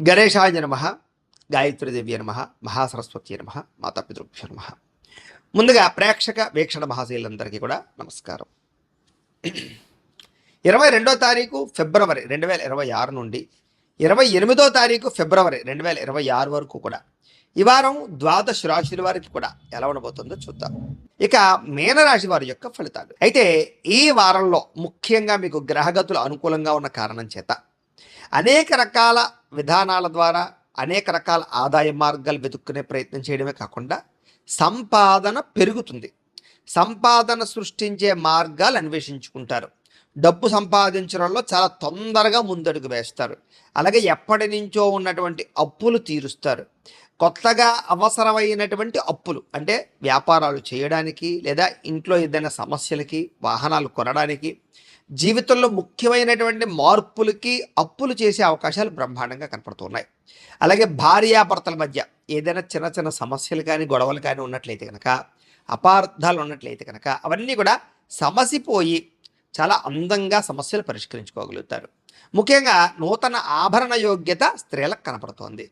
గణేశాయ నమ, గాయత్రీదేవ్య నమ, మహాసరస్వతి నమ, మాతాపితృభ్యో నమ. ముందుగా ప్రేక్షక వీక్షణ మహాశీలందరికీ కూడా నమస్కారం. 22వ తారీఖు ఫిబ్రవరి 2026 నుండి 28వ తారీఖు ఫిబ్రవరి 2026 వరకు కూడా ఈ వారం ద్వాదశ రాశుల వారికి కూడా ఎలా ఉండబోతుందో చూద్దాం. ఇక మీనరాశి వారి యొక్క ఫలితాలు అయితే ఈ వారంలో ముఖ్యంగా మీకు గ్రహగతులు అనుకూలంగా ఉన్న కారణం చేత అనేక రకాల విధానాల ద్వారా అనేక రకాల ఆదాయ మార్గాలు వెతుక్కునే ప్రయత్నం చేయడమే కాకుండా సంపాదన పెరుగుతుంది. సంపాదన సృష్టించే మార్గాలు అన్వేషించుకుంటారు. డబ్బు సంపాదించడంలో చాలా తొందరగా ముందడుగు వేస్తారు. అలాగే ఎప్పటి నుంచో ఉన్నటువంటి అప్పులు తీరుస్తారు. కొత్తగా అవసరమైనటువంటి అప్పులు అంటే వ్యాపారాలు చేయడానికి లేదా ఇంట్లో ఏదైనా సమస్యలకి, వాహనాలు కొనడానికి, జీవితంలో ముఖ్యమైనటువంటి మార్పులకి అప్పులు చేసే అవకాశాలు బ్రహ్మాండంగా కనపడుతున్నాయి. అలాగే భార్యాభర్తల మధ్య ఏదైనా చిన్న చిన్న సమస్యలు కానీ గొడవలు కానీ ఉన్నట్లయితే కనుక, అపార్థాలు ఉన్నట్లయితే కనుక అవన్నీ కూడా సమసిపోయి చాలా అందంగా సమస్యలు పరిష్కరించుకోగలుగుతారు. ముఖ్యంగా నూతన ఆభరణ యోగ్యత స్త్రీలకు కనపడుతోంది.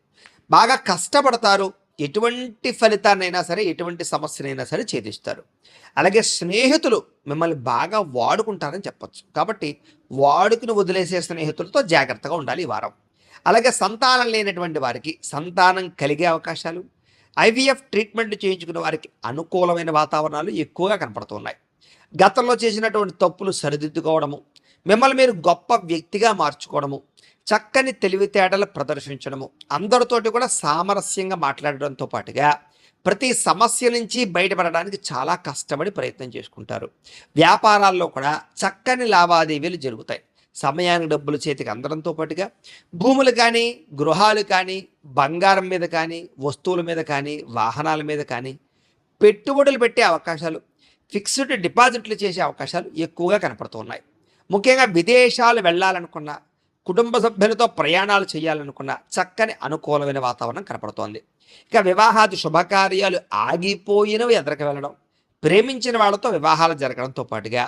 బాగా కష్టపడతారు. ఎటువంటి ఫలితాన్నైనా సరే, ఎటువంటి సమస్యనైనా సరే ఛేదిస్తారు. అలాగే స్నేహితులు మిమ్మల్ని బాగా వాడుకుంటారని చెప్పచ్చు. కాబట్టి వాడుకుని వదిలేసే స్నేహితులతో జాగ్రత్తగా ఉండాలి ఈ వారం. అలాగే సంతానం లేనటువంటి వారికి సంతానం కలిగే అవకాశాలు, ఐవీఎఫ్ ట్రీట్మెంట్ చేయించుకున్న వారికి అనుకూలమైన వాతావరణాలు ఎక్కువగా కనపడుతున్నాయి. గతంలో చేసినటువంటి తప్పులు సరిదిద్దుకోవడము, మిమ్మల్ని మీరు గొప్ప వ్యక్తిగా మార్చుకోవడము, చక్కని తెలివితేటలు ప్రదర్శించడము, అందరితోటి కూడా సామరస్యంగా మాట్లాడడంతో పాటుగా ప్రతి సమస్య నుంచి బయటపడడానికి చాలా కష్టపడి ప్రయత్నం చేసుకుంటారు. వ్యాపారాల్లో కూడా చక్కని లావాదేవీలు జరుగుతాయి. సమయానికి డబ్బులు చేతికి అందడంతో పాటుగా భూములు కానీ, గృహాలు కానీ, బంగారం మీద కానీ, వస్తువుల మీద కానీ, వాహనాల మీద కానీ పెట్టుబడులు పెట్టే అవకాశాలు, ఫిక్స్డ్ డిపాజిట్లు చేసే అవకాశాలు ఎక్కువగా కనపడుతున్నాయి. ముఖ్యంగా విదేశాలు వెళ్ళాలనుకున్న, కుటుంబ సభ్యులతో ప్రయాణాలు చేయాలనుకున్న చక్కని అనుకూలమైన వాతావరణం కనపడుతోంది. ఇక వివాహాది శుభకార్యాలు ఆగిపోయినవి ఎదరికి వెళ్ళడం, ప్రేమించిన వాళ్ళతో వివాహాలు జరగడంతో పాటుగా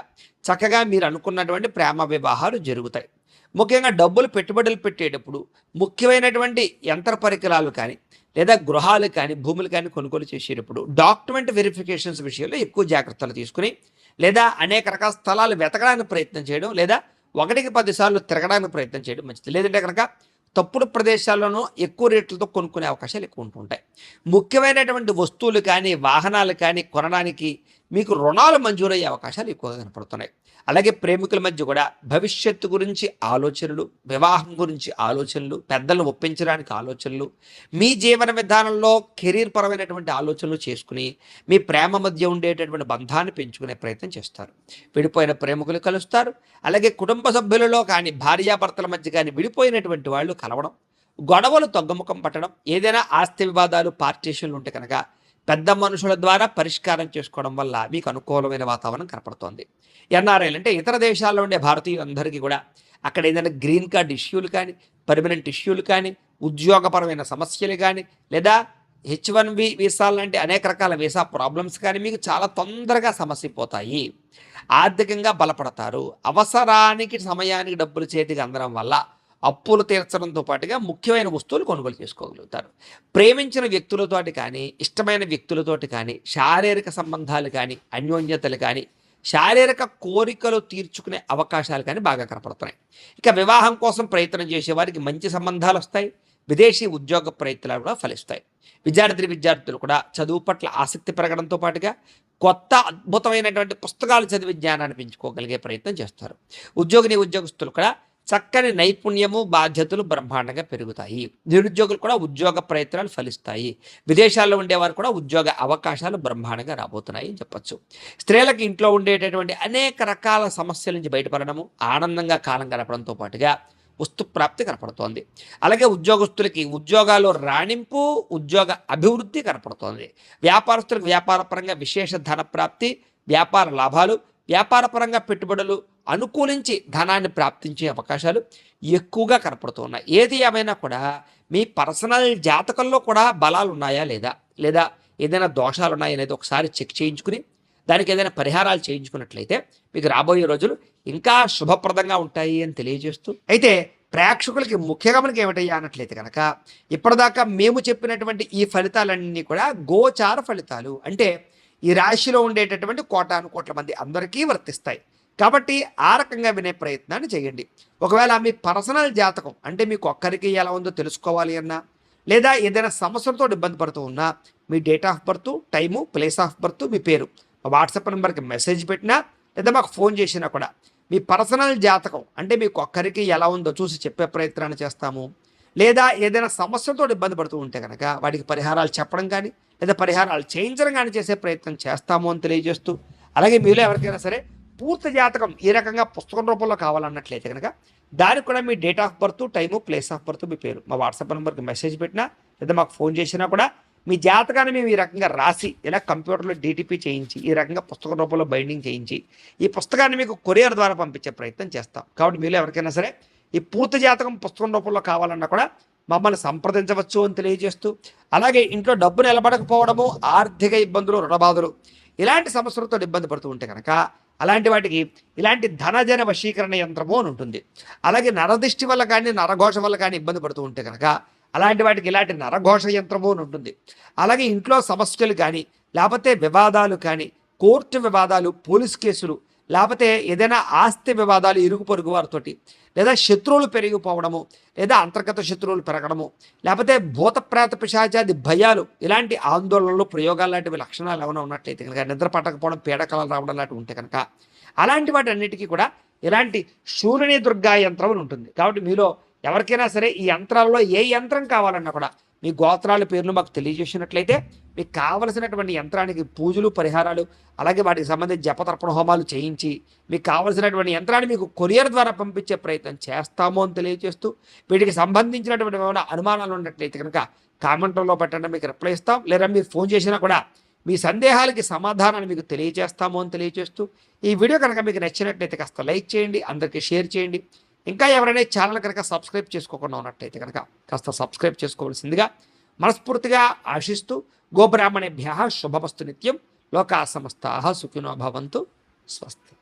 చక్కగా మీరు అనుకున్నటువంటి ప్రేమ వివాహాలు జరుగుతాయి. ముఖ్యంగా డబ్బులు పెట్టుబడులు పెట్టేటప్పుడు ముఖ్యమైనటువంటి యంత్ర పరికరాలు కానీ లేదా గృహాలు కానీ భూములు కానీ కొనుగోలు చేసేటప్పుడు డాక్యుమెంట్ వెరిఫికేషన్స్ విషయంలో ఎక్కువ జాగ్రత్తలు తీసుకుని లేదా అనేక రకాల స్థలాలు వెతకడానికి ప్రయత్నం చేయడం లేదా 1-10 సార్లు తిరగడానికి ప్రయత్నం చేయడం మంచిది. లేదంటే కనుక తప్పుడు ప్రదేశాల్లోనూ ఎక్కువ రేట్లతో కొనుక్కునే అవకాశాలు ఎక్కువ ఉంటుంటాయి. ముఖ్యమైనటువంటి వస్తువులు కానీ వాహనాలు కానీ కొనడానికి మీకు రుణాలు మంజూరయ్యే అవకాశాలు ఎక్కువగా కనపడుతున్నాయి. అలాగే ప్రేమికుల మధ్య కూడా భవిష్యత్తు గురించి ఆలోచనలు, వివాహం గురించి ఆలోచనలు, పెద్దలను ఒప్పించడానికి ఆలోచనలు, మీ జీవన విధానంలో కెరీర్ పరమైనటువంటి ఆలోచనలు చేసుకుని మీ ప్రేమ మధ్య ఉండేటటువంటి బంధాన్ని పెంచుకునే ప్రయత్నం చేస్తారు. విడిపోయిన ప్రేమికులు కలుస్తారు. అలాగే కుటుంబ సభ్యులలో కానీ భార్యాభర్తల మధ్య కానీ విడిపోయినటువంటి వాళ్ళు కలవడం, గొడవలు తగ్గుముఖం పట్టడం, ఏదైనా ఆస్తి వివాదాలు పార్టీషన్లు ఉంటే కనుక పెద్ద మనుషుల ద్వారా పరిష్కారం చేసుకోవడం వల్ల మీకు అనుకూలమైన వాతావరణం కనపడుతోంది. ఎన్ఆర్ఐలు అంటే ఇతర దేశాల్లో ఉండే భారతీయులందరికీ కూడా అక్కడ ఏదైనా గ్రీన్ కార్డ్ ఇష్యూలు కానీ, పర్మనెంట్ ఇష్యూలు కానీ, ఉద్యోగపరమైన సమస్యలు కానీ లేదా H1B వీసాలు లాంటి అనేక రకాల వీసా ప్రాబ్లమ్స్ కానీ మీకు చాలా తొందరగా సమస్యపోతాయి. ఆర్థికంగా బలపడతారు. అవసరానికి సమయానికి డబ్బులు చేతికి అందడం వల్ల అప్పులు తీర్చడంతో పాటుగా ముఖ్యమైన వస్తువులు కొనుగోలు చేసుకోగలుగుతారు. ప్రేమించిన వ్యక్తులతోటి కానీ, ఇష్టమైన వ్యక్తులతోటి కానీ, శారీరక సంబంధాలు కానీ, అన్యోన్యతలు కానీ, శారీరక కోరికలు తీర్చుకునే అవకాశాలు కానీ బాగా కనపడుతున్నాయి. ఇక వివాహం కోసం ప్రయత్నం చేసేవారికి మంచి సంబంధాలు వస్తాయి. విదేశీ ఉద్యోగ ప్రయత్నాలు కూడా ఫలిస్తాయి. విద్యార్థులు కూడా చదువు పట్ల ఆసక్తి పెరగడంతో పాటుగా కొత్త అద్భుతమైనటువంటి పుస్తకాలు చదివి జ్ఞానాన్ని పెంచుకోగలిగే ప్రయత్నం చేస్తారు. ఉద్యోగస్తులు కూడా చక్కని నైపుణ్యము, బాధ్యతలు బ్రహ్మాండంగా పెరుగుతాయి. నిరుద్యోగులు కూడా ఉద్యోగ ప్రయత్నాలు ఫలిస్తాయి. విదేశాల్లో ఉండేవారు కూడా ఉద్యోగ అవకాశాలు బ్రహ్మాండంగా రాబోతున్నాయి అని చెప్పచ్చు. స్త్రీలకు ఇంట్లో ఉండేటటువంటి అనేక రకాల సమస్యల నుంచి బయటపడడము, ఆనందంగా కాలం గడపడంతో పాటుగా వస్తు ప్రాప్తి కనపడుతోంది. అలాగే ఉద్యోగస్తులకి ఉద్యోగాల్లో రాణింపు, ఉద్యోగ అభివృద్ధి కనపడుతోంది. వ్యాపారస్తులకు వ్యాపారపరంగా విశేష ధన ప్రాప్తి, వ్యాపార లాభాలు, వ్యాపారపరంగా పెట్టుబడులు అనుకూలించి ధనాన్ని ప్రాప్తించే అవకాశాలు ఎక్కువగా కనపడుతున్నాయి. ఏది ఏమైనా కూడా మీ పర్సనల్ జాతకంలో కూడా బలాలు ఉన్నాయా లేదా ఏదైనా దోషాలు ఉన్నాయా అనేది ఒకసారి చెక్ చేయించుకుని దానికి ఏదైనా పరిహారాలు చేయించుకున్నట్లయితే మీకు రాబోయే రోజులు ఇంకా శుభప్రదంగా ఉంటాయి అని తెలియజేస్తూ, అయితే ప్రేక్షకులకి ముఖ్యంగా మనకి ఏమిటయ్యా అన్నట్లయితే కనుక ఇప్పటిదాకా మేము చెప్పినటువంటి ఈ ఫలితాలన్నీ కూడా గోచార ఫలితాలు, అంటే ఈ రాశిలో ఉండేటటువంటి కోటాను కోట్ల మంది అందరికీ వర్తిస్తాయి. కాబట్టి ఆ రకంగా వినే ప్రయత్నాన్ని చేయండి. ఒకవేళ మీ పర్సనల్ జాతకం అంటే మీకు ఒక్కరికి ఎలా ఉందో తెలుసుకోవాలి అన్నా, లేదా ఏదైనా సమస్యలతో ఇబ్బంది పడుతూ ఉన్నా మీ date of birth, time, place of birth, మీ పేరు మా వాట్సాప్ నెంబర్కి మెసేజ్ పెట్టినా లేదా మాకు ఫోన్ చేసినా కూడా మీ పర్సనల్ జాతకం అంటే మీకు ఒక్కరికి ఎలా ఉందో చూసి చెప్పే ప్రయత్నాన్ని చేస్తాము. లేదా ఏదైనా సమస్యలతో ఇబ్బంది పడుతూ ఉంటే కనుక వాటికి పరిహారాలు చెప్పడం కానీ లేదా పరిహారాలు చేయించడం కానీ చేసే ప్రయత్నం చేస్తాము అని తెలియజేస్తూ, అలాగే మీలో ఎవరికైనా సరే పూర్తి జాతకం ఈ రకంగా పుస్తకం రూపంలో కావాలన్నట్లయితే కనుక దానికి కూడా మీ date of birth, time, place of birth, మీ పేరు మా వాట్సాప్ నెంబర్కి మెసేజ్ పెట్టినా లేదా మాకు ఫోన్ చేసినా కూడా మీ జాతకాన్ని మేము ఈ రకంగా రాసి ఇలా కంప్యూటర్లో డీటీపీ చేయించి ఈ రకంగా పుస్తక రూపంలో బైండింగ్ చేయించి ఈ పుస్తకాన్ని మీకు కొరియర్ ద్వారా పంపించే ప్రయత్నం చేస్తాం. కాబట్టి మీలో ఎవరికైనా సరే ఈ పూర్తి జాతకం పుస్తకం రూపంలో కావాలన్నా కూడా మమ్మల్ని సంప్రదించవచ్చు అని తెలియజేస్తూ, అలాగే ఇంట్లో డబ్బు నిలబడకపోవడము, ఆర్థిక ఇబ్బందులు, రుణబాధలు ఇలాంటి సమస్యలతో ఇబ్బంది పడుతూ ఉంటే కనుక అలాంటి వాటికి ఇలాంటి ధనజన వశీకరణ యంత్రము అని ఉంటుంది. అలాగే నరదిష్టి వల్ల కానీ నరఘోష వల్ల కానీ ఇబ్బంది పడుతూ ఉంటే కనుక అలాంటి వాటికి ఇలాంటి నరఘోష యంత్రము అని ఉంటుంది. అలాగే ఇంట్లో సమస్యలు కానీ లేకపోతే వివాదాలు కానీ, కోర్టు వివాదాలు, పోలీస్ కేసులు, లేకపోతే ఏదైనా ఆస్తి వివాదాలు ఇరుగు పొరుగు వారితోటి, లేదా శత్రువులు పెరిగిపోవడము, లేదా అంతర్గత శత్రువులు పెరగడము, లేకపోతే భూతప్రేత పిశాచాది భయాలు, ఇలాంటి ఆందోళనలు, ప్రయోగాలు లాంటివి లక్షణాలు ఏమైనా ఉన్నట్లయితే కనుక, నిద్ర పట్టకపోవడం, పీడకలలు రావడం లాంటివి ఉంటే కనుక అలాంటి వాటి అన్నిటికీ కూడా ఇలాంటి శూలిని దుర్గా యంత్రం అని ఉంటుంది. కాబట్టి మీలో ఎవరికైనా సరే ఈ యంత్రాల్లో ఏ యంత్రం కావాలన్నా కూడా మీ గోత్రాల పేర్లు మాకు తెలియజేసినట్లయితే మీకు కావలసినటువంటి యంత్రానికి పూజలు, పరిహారాలు, అలాగే వాటికి సంబంధించి జపతర్పణ హోమాలు చేయించి మీకు కావలసినటువంటి యంత్రాన్ని మీకు కొరియర్ ద్వారా పంపించే ప్రయత్నం చేస్తాము అని తెలియజేస్తూ, వీటికి సంబంధించినటువంటి ఏమైనా అనుమానాలు ఉన్నట్లయితే కనుక కామెంట్లో పెట్టండి, మీకు రిప్లై ఇస్తాం. లేదా మీరు ఫోన్ చేసినా కూడా మీ సందేహాలకి సమాధానాన్ని మీకు తెలియజేస్తాము అని తెలియజేస్తూ, ఈ వీడియో కనుక మీకు నచ్చినట్లయితే కాస్త లైక్ చేయండి, అందరికీ షేర్ చేయండి. ఇంకా ఎవరైనా ఛానల్ కనుక సబ్స్క్రైబ్ చేసుకోకుండా ఉన్నట్లయితే కనుక కాస్త సబ్స్క్రైబ్ చేసుకోవాల్సిందిగా మనస్ఫూర్తిగా ఆశిస్తూ, గోబ్రాహ్మణేభ్యః శుభమస్తు నిత్యం, లోకా సమస్తాః సుఖినో భవంతు, స్వస్తి.